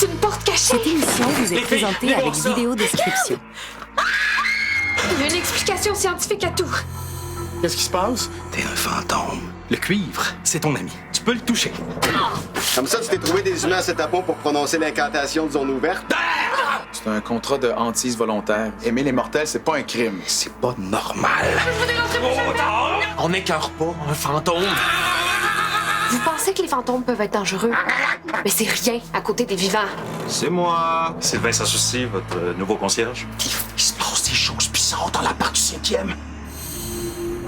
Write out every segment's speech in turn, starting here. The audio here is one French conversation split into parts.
C'est une porte cachée! Cette émission vous est présentée avec vidéo description. Il y a une explication scientifique à tout. Qu'est-ce qui se passe? T'es un fantôme. Le cuivre, c'est ton ami. Tu peux le toucher. Comme ça, tu t'es trouvé des humains à cet tapon pour prononcer l'incantation de zone ouverte? C'est un contrat de hantise volontaire. Aimer les mortels, c'est pas un crime. C'est pas normal. On n'écœure pas un fantôme. Vous pensez que les fantômes peuvent être dangereux? Mais c'est rien à côté des vivants. C'est moi. Sylvain Sansouci, votre nouveau concierge. Il se passe des choses bizarres dans la part du 5e.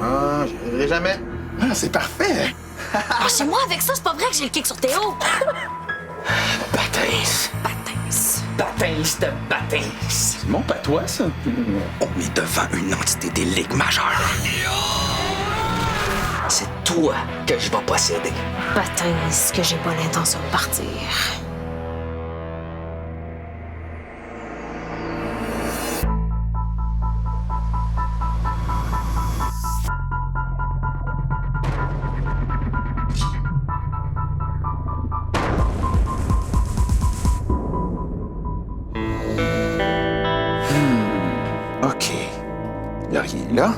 Ah, j'y arriverai jamais. Ah, c'est parfait. Lâchez-moi avec ça, c'est pas vrai que j'ai le kick sur Théo! Baptiste. Baptiste de Baptiste. C'est mon patois, ça. On est devant une entité des ligues majeures. C'est toi que je vais posséder. Baptiste, que j'ai pas l'intention de partir. OK. Y a rien là.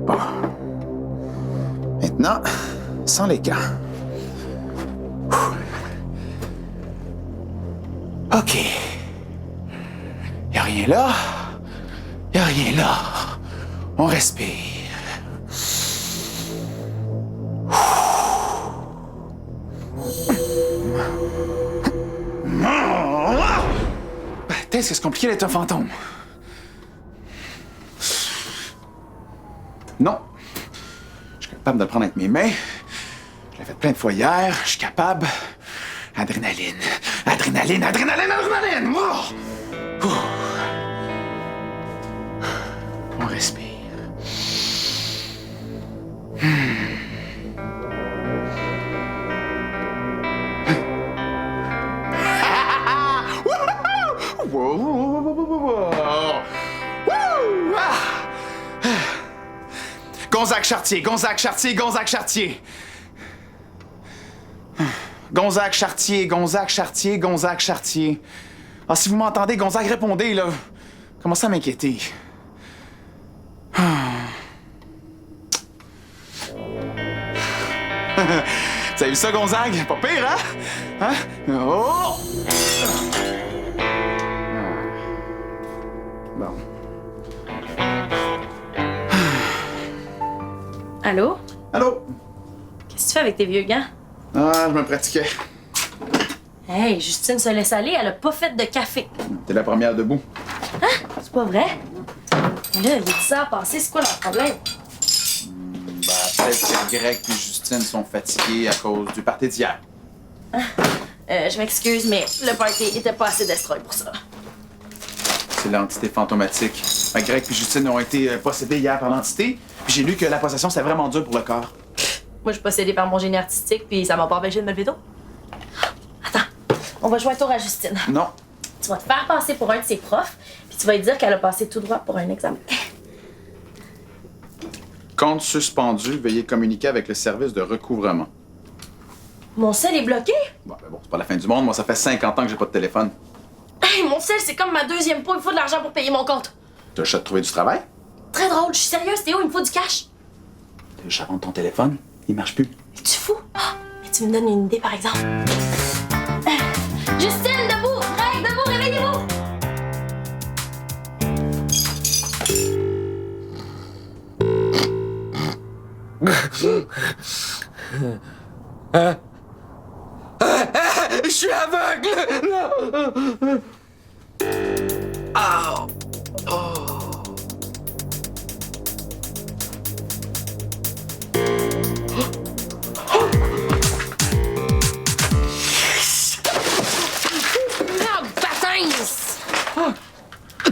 Bon. Maintenant, sans les gants. OK. Y a rien là. Y a rien là. On respire. Qu'est-ce que c'est compliqué d'être un fantôme? Non. Je suis capable de le prendre avec mes mains. Je l'ai fait plein de fois hier. Je suis capable. Adrénaline. Adrénaline, adrénaline, adrénaline! Oh! Ouh. On respire. Wow, wow, wow, wow, wow. Wouh! Ah! Gonzague Chartier, Gonzague Chartier, Gonzague Chartier. Gonzague Chartier, Gonzague Chartier, Gonzague Chartier. Ah, si vous m'entendez, Gonzague, répondez, là. Commencez à m'inquiéter. Ah. Vous avez vu ça, Gonzague? Pas pire, hein? Hein? Oh! Bon. Allô? Allô? Qu'est-ce que tu fais avec tes vieux gants? Ah, je me pratiquais. Hey, Justine se laisse aller, elle a pas fait de café. T'es la première debout. Hein? C'est pas vrai? Mais là, il dit ça à passer, c'est quoi leur problème? Peut-être que Greg et Justine sont fatigués à cause du party d'hier. Je m'excuse, mais le party était pas assez destroy pour ça. C'est l'entité fantomatique. Greg et Justine ont été possédés hier par l'entité, puis j'ai lu que la possession, c'était vraiment dur pour le corps. Moi, je suis possédée par mon génie artistique, puis ça m'a pas empêché de me lever tôt. Attends, on va jouer un tour à Justine. Non. Tu vas te faire passer pour un de ses profs, puis tu vas lui dire qu'elle a passé tout droit pour un examen. Compte suspendu, veuillez communiquer avec le service de recouvrement. Mon sel est bloqué? Bon, c'est pas la fin du monde. Moi, ça fait 50 ans que j'ai pas de téléphone. Hey, mon sel, c'est comme ma deuxième peau, il faut de l'argent pour payer mon compte. T'as le chat de trouver du travail? Très drôle, je suis sérieuse, Théo, il me faut du cash. T'as le chat de ton téléphone? Il marche plus. Es-tu fou? Ah, mais tu me donnes une idée, par exemple. Justine, debout! Greg, debout, réveillez-vous! Je suis aveugle! Non! Ah! Oh!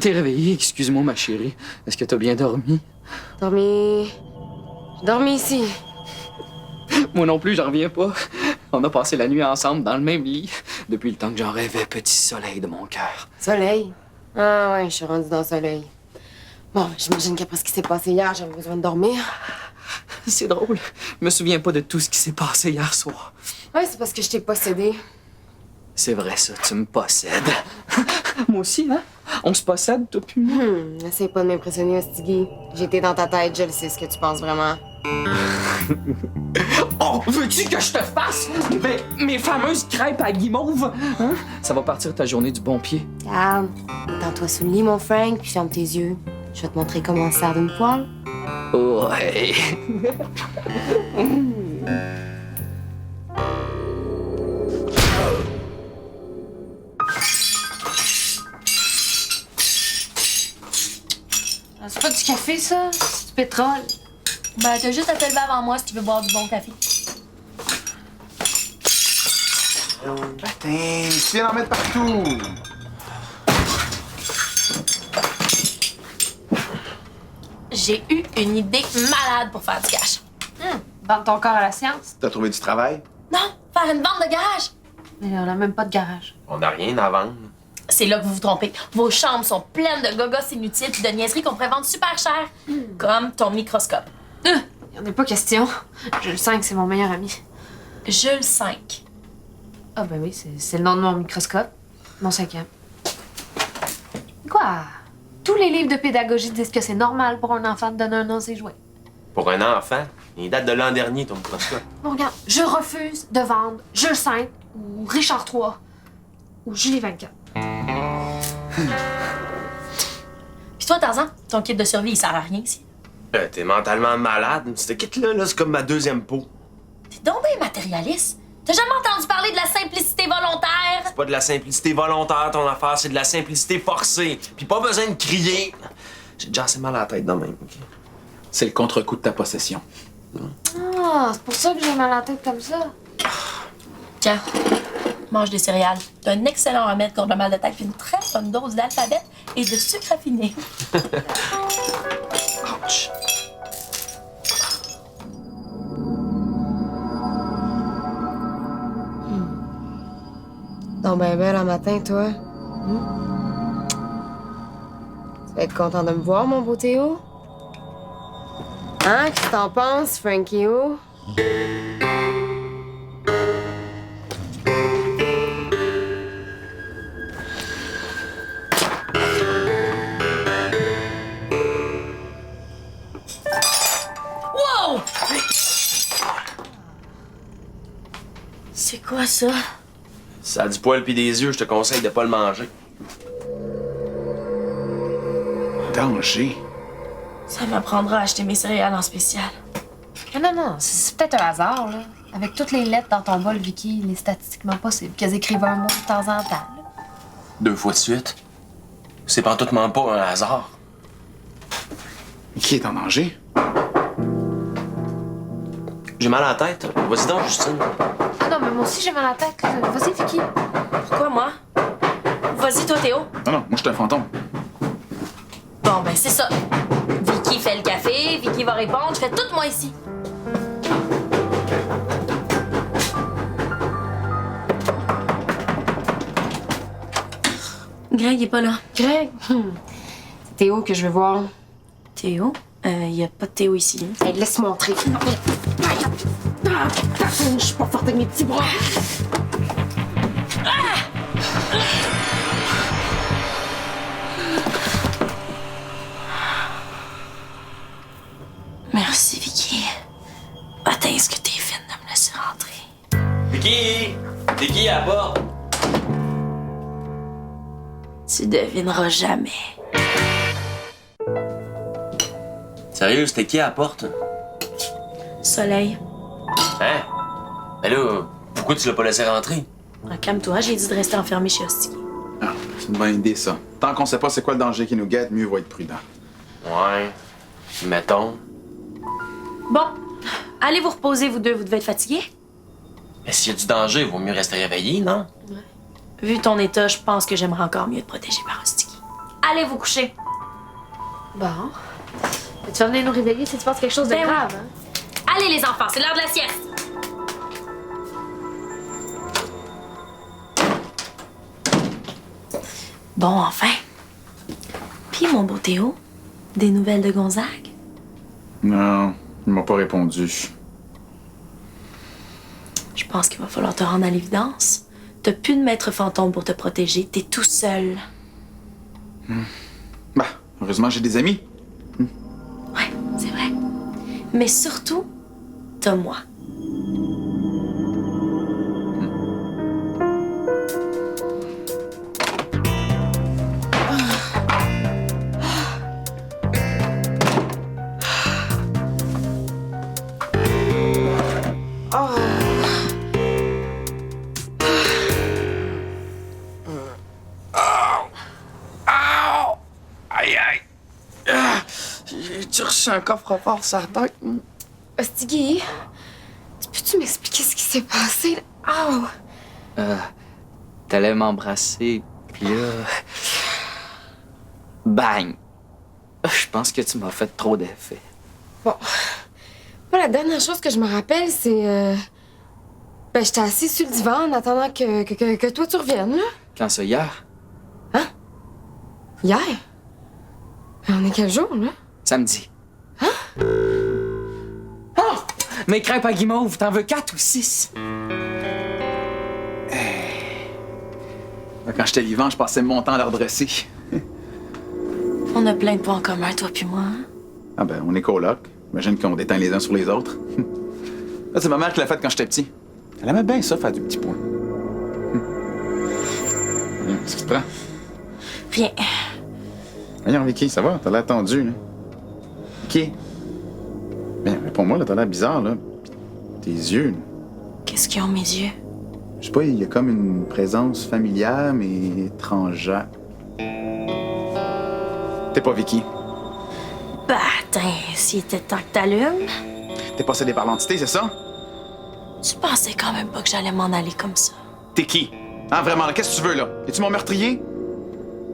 T'es réveillée, excuse-moi ma chérie. Est-ce que t'as bien dormi? J'ai dormi ici. Moi non plus, j'en reviens pas. On a passé la nuit ensemble dans le même lit depuis le temps que j'en rêvais, petit soleil de mon cœur. Soleil? Ah ouais, je suis rendue dans le soleil. Bon, j'imagine qu'après ce qui s'est passé hier, j'avais besoin de dormir. C'est drôle. Je me souviens pas de tout ce qui s'est passé hier soir. Ouais, c'est parce que je t'ai possédé. C'est vrai, ça, tu me possèdes. Moi aussi, hein? On se possède, toi puis moi. Essaye pas de m'impressionner, Ostigui. J'étais dans ta tête, je le sais ce que tu penses vraiment. Oh, veux-tu que je te fasse mes fameuses crêpes à guimauve? Hein? Ça va partir ta journée du bon pied. Regarde, étends-toi sous le lit, mon Frank, puis ferme tes yeux. Je vais te montrer comment on se sert d'une poêle. Ouais. C'est pas du café, ça? C'est du pétrole. Ben, t'as juste à te lever avant moi si tu veux boire du bon café. Patin, tu viens d'en mettre partout. J'ai eu une idée malade pour faire du cash. Vendre ton corps à la science? T'as trouvé du travail? Non, faire une vente de garage. Mais là, on a même pas de garage. On n'a rien à vendre. C'est là que vous vous trompez. Vos chambres sont pleines de gogos inutiles et de niaiseries qu'on pourrait vendre super cher. Comme ton microscope. Y'en a pas question. Je le sens que c'est mon meilleur ami. Jules 5. Ah ben oui, c'est le nom de mon microscope. Mon 5e. Quoi? Tous les livres de pédagogie disent que c'est normal pour un enfant de donner un nom à ses jouets. Pour un enfant, il date de l'an dernier, ton microscope. Bon, regarde, je refuse de vendre Jules 5 ou Richard 3 ou Julie 24. Puis toi, Tarzan, ton kit de survie, il sert à rien ici. T'es mentalement malade. Ce kit-là, c'est comme ma deuxième peau. T'es donc bien matérialiste. T'as jamais entendu parler de la simplicité volontaire? C'est pas de la simplicité volontaire, ton affaire, c'est de la simplicité forcée. Puis pas besoin de crier. J'ai déjà assez mal à la tête de même, OK? C'est le contre-coup de ta possession. Ah, c'est pour ça que j'ai mal à la tête comme ça. Tiens, mange des céréales. T'as un excellent remède contre le mal de tête puis une très bonne dose d'alphabet et de sucre raffiné. Ouch. Donc ben belle un matin, toi. Tu vas être content de me voir, mon beau Théo? Hein? Qu'est-ce que t'en penses, Frankie? Wow! C'est quoi ça? Ça a du poil pis des yeux, je te conseille de pas le manger. Danger. Ça m'apprendra à acheter mes céréales en spécial. Non, c'est peut-être un hasard, là. Avec toutes les lettres dans ton bol, Vicky, il est statistiquement possible qu'elles écrivent un mot de temps en temps, là. 2 fois de suite. C'est pantoutement pas un hasard. Qui est en danger? J'ai mal à la tête. Vas-y donc, Justine. Ah non, mais moi aussi, j'ai mal à la tête, là. Vas-y, Vicky. Pourquoi moi? Vas-y, toi, Théo. Non, moi, je suis un fantôme. Bon, ben, c'est ça. Vicky fait le café, Vicky va répondre, je fais tout moi ici. Greg est pas là. Greg? C'est Théo que je veux voir. Théo? Y a pas de Théo ici. Hey, laisse montrer. Je suis pas forte avec mes petits bras. Merci, Vicky. Attends, est-ce que t'es fine de me laisser rentrer? Vicky! Vicky, à la porte! Tu devineras jamais. Sérieux, c'était qui à la porte? Soleil. Hein? Ben là, pourquoi tu l'as pas laissé rentrer? Ah, calme-toi, j'ai dit de rester enfermé chez Hostie. Ah, c'est une bonne idée, ça. Tant qu'on sait pas c'est quoi le danger qui nous guette, mieux vaut être prudent. Ouais. Mettons. Bon, allez vous reposer, vous deux, vous devez être fatigués. Mais s'il y a du danger, il vaut mieux rester réveillé, non? Vu ton état, je pense que j'aimerais encore mieux te protéger par Hostie. Allez vous coucher. Bon. Tu vas venir nous réveiller si tu penses quelque chose de Ben oui. grave, hein? Allez les enfants, c'est l'heure de la sieste. Bon, enfin. Puis mon beau Théo, des nouvelles de Gonzague? Non, Il m'a pas répondu. Je pense qu'il va falloir te rendre à l'évidence. T'as plus de maître fantôme pour te protéger. T'es tout seul. Bah, heureusement, j'ai des amis. Ouais, c'est vrai. Mais surtout, t'as moi. Aïe, aïe. J'ai reçu un coffre-fort sur la tête. Hostie, peux-tu m'expliquer ce qui s'est passé? Là? T'allais m'embrasser, puis là... Bang! Je pense que tu m'as fait trop d'effet. Bon. Moi, la dernière chose que je me rappelle, c'est... Ben, j'étais assise sur le divan en attendant que toi, tu reviennes, là. Quand ça, hier? Hier? Ben, on est quel jour, là? Samedi. Oh! Mes crêpes à guimauve, t'en veux 4 ou 6? Quand j'étais vivant, je passais mon temps à leur dresser. On a plein de points en commun, toi puis moi. Hein? Ah ben, on est colocs. J'imagine qu'on déteint les uns sur les autres. Ça, c'est ma mère qui l'a fait quand j'étais petit. Elle aimait bien ça, faire du petit point. Qu'est-ce qui te prend? Viens. Voyons, Vicky, ça va? T'as l'air tendu, là. Vicky? Bien, réponds-moi, là, t'as l'air bizarre, là. Tes yeux, là. Qu'est-ce qu'ils ont mes yeux? Je sais pas, il y a comme une présence familière, mais étrangère. T'es pas Vicky. Bah, attends, s'il était temps que t'allumes, T'es possédé par l'entité, c'est ça? tu pensais quand même pas que j'allais m'en aller comme ça. T'es qui? Ah, vraiment, là, qu'est-ce que tu veux, là? Es-tu mon meurtrier?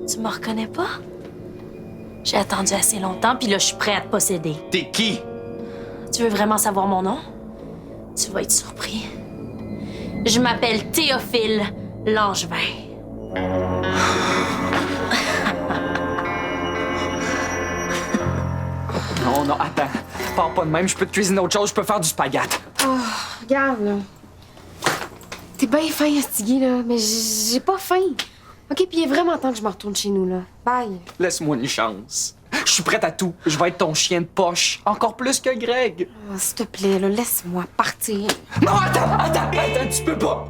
Tu me reconnais pas? J'ai attendu assez longtemps, puis là, je suis prêt à te posséder. T'es qui? Tu veux vraiment savoir mon nom? Tu vas être surpris. Je m'appelle Théophile Langevin. Non, non, attends. Pars pas de même, je peux te cuisiner autre chose, je peux faire du spaghette. Regarde, là. T'es bien fin, Astigui, là, mais j'ai pas faim. OK, puis il est vraiment temps que je me retourne chez nous, là. Bye. Laisse-moi une chance. Je suis prête à tout. Je vais être ton chien de poche. Encore plus que Greg. Oh, s'il te plaît, là, laisse-moi partir. Non, attends, tu peux pas.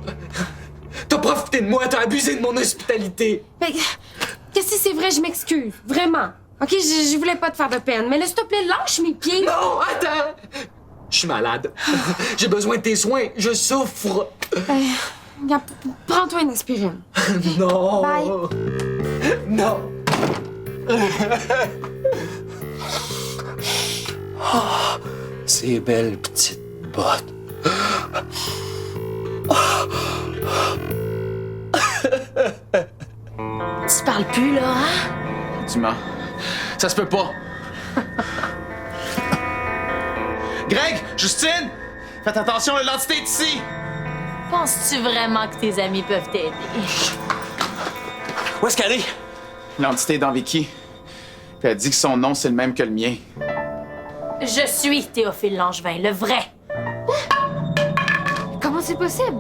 T'as profité de moi, t'as abusé de mon hospitalité. Mais, qu'est-ce que c'est vrai, je m'excuse. Vraiment. OK, je voulais pas te faire de peine, mais là, s'il te plaît, lâche mes pieds. Non, attends. Je suis malade. J'ai besoin de tes soins. Je souffre. Regarde, prends-toi une aspirine. Non. Bye. Non. Ces belles petites bottes. Tu parles plus, là, hein? Tu mens. Ça se peut pas. Greg! Justine! Faites attention, l'entité est ici! Penses-tu vraiment que tes amis peuvent t'aider? Où est-ce qu'elle est? L'entité est dans Vicky. Puis elle dit que son nom, c'est le même que le mien. Je suis Théophile Langevin, le vrai. Comment c'est possible?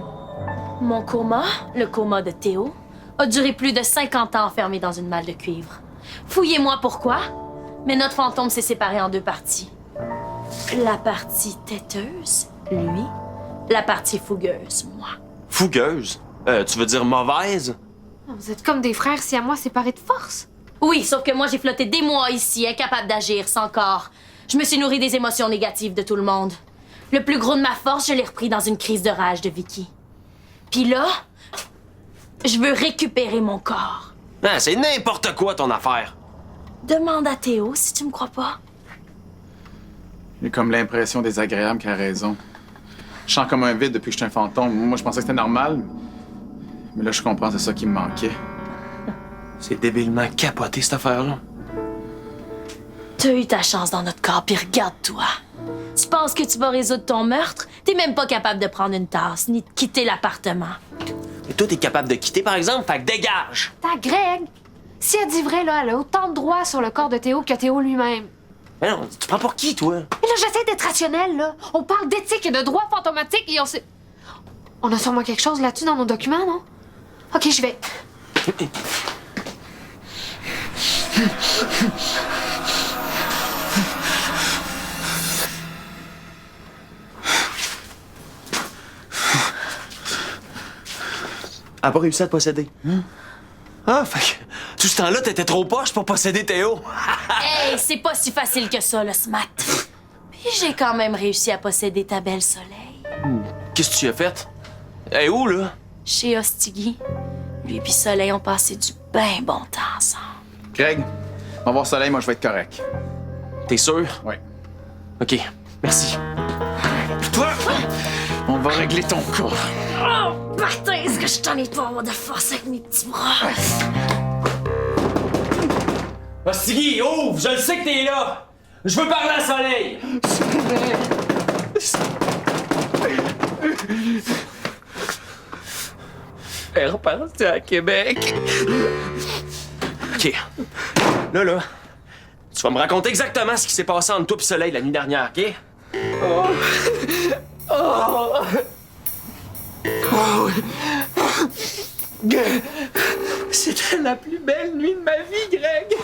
Mon coma, le coma de Théo, a duré plus de 50 ans enfermé dans une malle de cuivre. Fouillez-moi pourquoi, mais notre fantôme s'est séparé en deux parties. La partie têteuse, lui. La partie fougueuse, moi. Fougueuse? Tu veux dire mauvaise? Vous êtes comme des frères si à moi séparés de force. Oui, sauf que moi, j'ai flotté des mois ici, incapable d'agir, sans corps. Je me suis nourrie des émotions négatives de tout le monde. Le plus gros de ma force, je l'ai repris dans une crise de rage de Vicky. Puis là, je veux récupérer mon corps. Ah, c'est n'importe quoi ton affaire. Demande à Théo si tu me crois pas. J'ai comme l'impression désagréable qu'elle a raison. Je sens comme un vide depuis que je suis un fantôme. Moi, je pensais que c'était normal. Mais là, je comprends, c'est ça qui me manquait. C'est débilement capoté, cette affaire-là. T'as eu ta chance dans notre corps, puis regarde-toi. Tu penses que tu vas résoudre ton meurtre? T'es même pas capable de prendre une tasse, ni de quitter l'appartement. Et toi, t'es capable de quitter, par exemple? Fait que dégage! T'as Greg. Si elle dit vrai, là, elle a autant de droits sur le corps de Théo que Théo lui-même. Mais non, tu prends pour qui, toi? Mais là, j'essaie d'être rationnelle, là. On parle d'éthique et de droit fantomatique et on sait... On a sûrement quelque chose là-dessus dans nos documents, non? OK, je vais... Elle a pas réussi à te posséder. Ah, fait que tout ce temps-là, t'étais trop poche pour posséder Théo. Hey, c'est pas si facile que ça, le smat. Puis j'ai quand même réussi à posséder ta belle Soleil. Qu'est-ce que tu as fait? Elle est où, là? Chez Ostigui. Lui et Soleil ont passé du ben bon temps ensemble. Greg, on va voir Soleil, moi je vais être correct. T'es sûr? Oui. OK, merci. Toi, on va régler ton cas. Oh, Martin, est-ce que je t'en ai pas avoir de force avec mes petits bras? Ostigui, ouvre! Je le sais que t'es là! Je veux parler à Soleil! Elle est repartie à Québec. OK. Là, tu vas me raconter exactement ce qui s'est passé entre toi et Soleil la nuit dernière, OK? C'était la plus belle nuit de ma vie, Greg.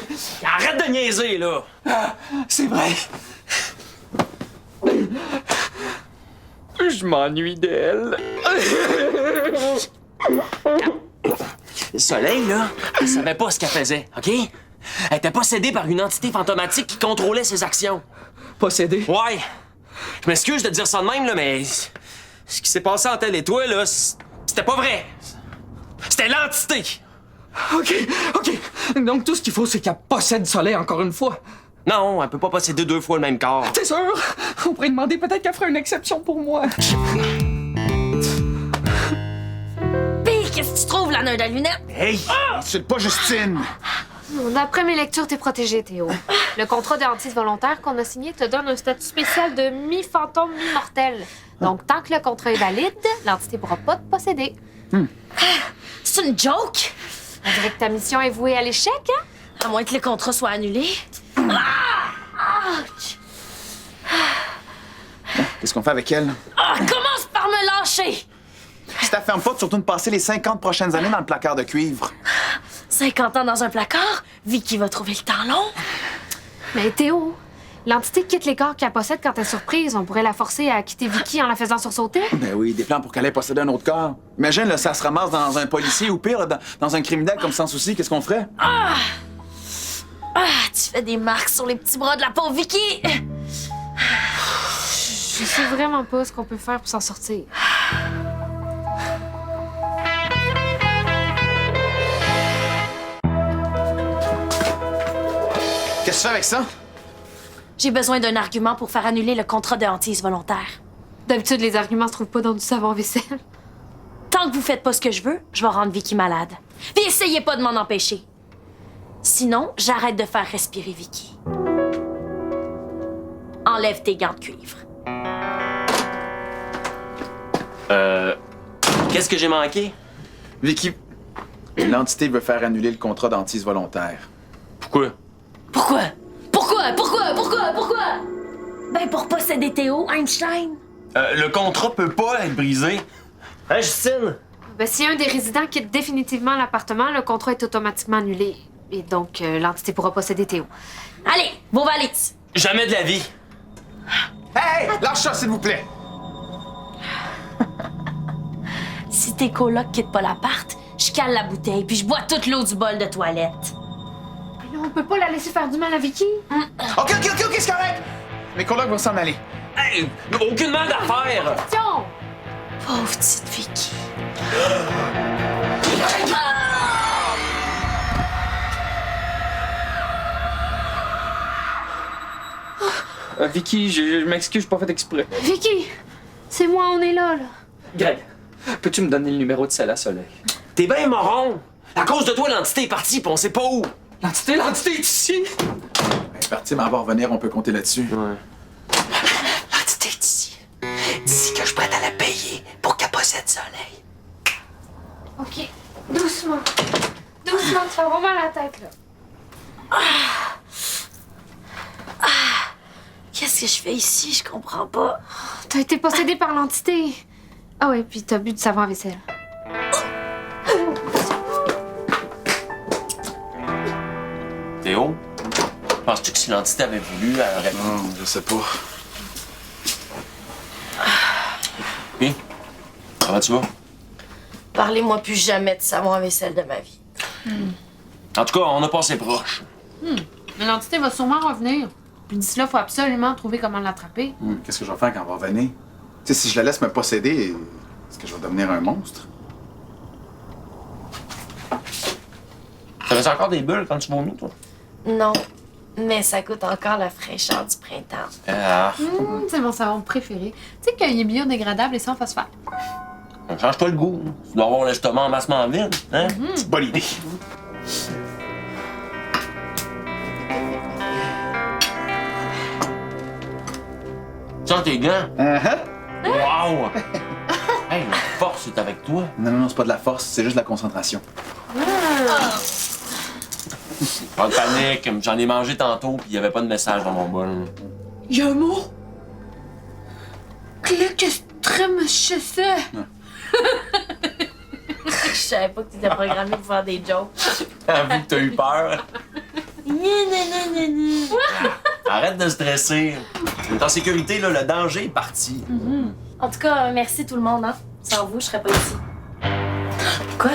Arrête de niaiser, là! C'est vrai. Je m'ennuie d'elle. Soleil, là, elle savait pas ce qu'elle faisait, OK? Elle était possédée par une entité fantomatique qui contrôlait ses actions. Possédé. Ouais. Je m'excuse de dire ça de même, là, mais ce qui s'est passé entre elle et toi, là, c'était pas vrai. C'était l'entité. OK. Donc tout ce qu'il faut, c'est qu'elle possède Soleil encore une fois. Non, elle peut pas posséder 2 fois le même corps. T'es sûr? On pourrait demander peut-être qu'elle ferait une exception pour moi. Pis, qu'est-ce que tu trouves, la nerd à lunettes? Hey! Insulte pas Justine! D'après mes lectures, t'es protégé, Théo. Le contrat de hantise volontaire qu'on a signé te donne un statut spécial de mi-fantôme, mi-mortel. Donc, tant que le contrat est valide, l'entité pourra pas te posséder. C'est une joke? On dirait que ta mission est vouée à l'échec, hein? À moins que le contrat soit annulé. Ouch! Qu'est-ce qu'on fait avec elle? Ah, commence par me lâcher! Si t'affirmes pas de surtout de passer les 50 prochaines années dans le placard de cuivre. 50 ans dans un placard, Vicky va trouver le temps long. Mais Théo, l'entité quitte les corps qu'elle possède quand elle est surprise. On pourrait la forcer à quitter Vicky en la faisant sursauter. Ben oui, des plans pour qu'elle ait possédé un autre corps. Imagine, là, ça se ramasse dans un policier ou pire, là, dans un criminel comme Sans Souci, qu'est-ce qu'on ferait? Ah, tu fais des marques sur les petits bras de la pauvre Vicky! Je sais vraiment pas ce qu'on peut faire pour s'en sortir. Qu'est-ce que tu fais avec ça? J'ai besoin d'un argument pour faire annuler le contrat de hantise volontaire. D'habitude, les arguments se trouvent pas dans du savon-vaisselle. Tant que vous faites pas ce que je veux, je vais rendre Vicky malade. Puis essayez pas de m'en empêcher. Sinon, j'arrête de faire respirer Vicky. Enlève tes gants de cuivre. Qu'est-ce que j'ai manqué? Vicky, l'entité veut faire annuler le contrat d'hantise volontaire. Pourquoi? Pourquoi? Ben pour posséder Théo, Einstein. Le contrat peut pas être brisé. Hein, Justine? Ben, si un des résidents quitte définitivement l'appartement, le contrat est automatiquement annulé. Et donc, l'entité pourra posséder Théo. Allez, vos valises. Jamais de la vie. Hey! Lâche ça, s'il vous plaît! Si tes colocs quittent pas l'appart, je cale la bouteille puis je bois toute l'eau du bol de toilette. Mais là, on peut pas la laisser faire du mal à Vicky. OK, c'est correct! Mes colocs vont s'en aller. Hey! Aucune mal d'affaire! Tiens! Pauvre petite Vicky. Vicky, je m'excuse, j'ai pas fait exprès. Vicky! C'est moi, on est là. Greg, peux-tu me donner le numéro de celle à Soleil? T'es ben moron! À cause de toi, l'entité est partie pis on sait pas où! L'entité est ici! Elle est partie, mais elle va revenir, on peut compter là-dessus. Ouais. L'entité est ici. Dis que je suis prête à la payer pour qu'elle possède Soleil. OK. Doucement. Doucement, tu vas vraiment la tête, là. Qu'est-ce que je fais ici? Je comprends pas. T'as été possédé par l'entité. Ah ouais, puis t'as bu du savon à vaisselle. Théo, penses-tu que si l'entité avait voulu, elle aurait... Non, je sais pas. Puis, comment tu vas? Parlez-moi plus jamais de savon à vaisselle de ma vie. En tout cas, on a passé proche. Mais l'entité va sûrement revenir. Puis d'ici là, faut absolument trouver comment l'attraper. Qu'est-ce que je vais faire quand elle va revenir? Tu sais, si je la laisse me posséder, est-ce que je vais devenir un monstre? T'avais encore des bulles quand tu vomis, toi? Non, mais ça goûte encore la fraîcheur du printemps. Ah, C'est mon savon préféré. Tu sais qu'il est biodégradable et sans phosphate. change-toi le goût. Tu dois avoir l'estomac en massement vide, hein? C'est bonne idée. Sors tes gants. Wow! Hey, la force est avec toi. Non, c'est pas de la force, c'est juste de la concentration. Pas de panique, j'en ai mangé tantôt puis il y avait pas de message dans mon bol. Y'a un mot. Clique extrême chassé. Je savais pas que t'étais programmé pour faire des jokes. Vu que t'as eu peur. Arrête de stresser. On est en sécurité, là, le danger est parti. En tout cas, merci tout le monde, hein. Sans vous, je serais pas ici. Quoi?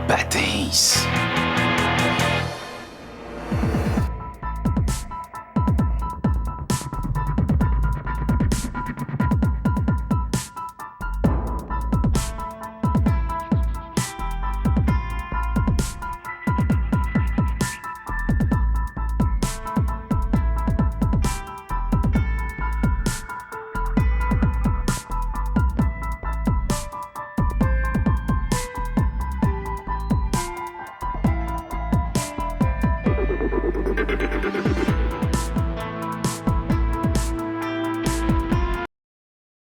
Baptiste.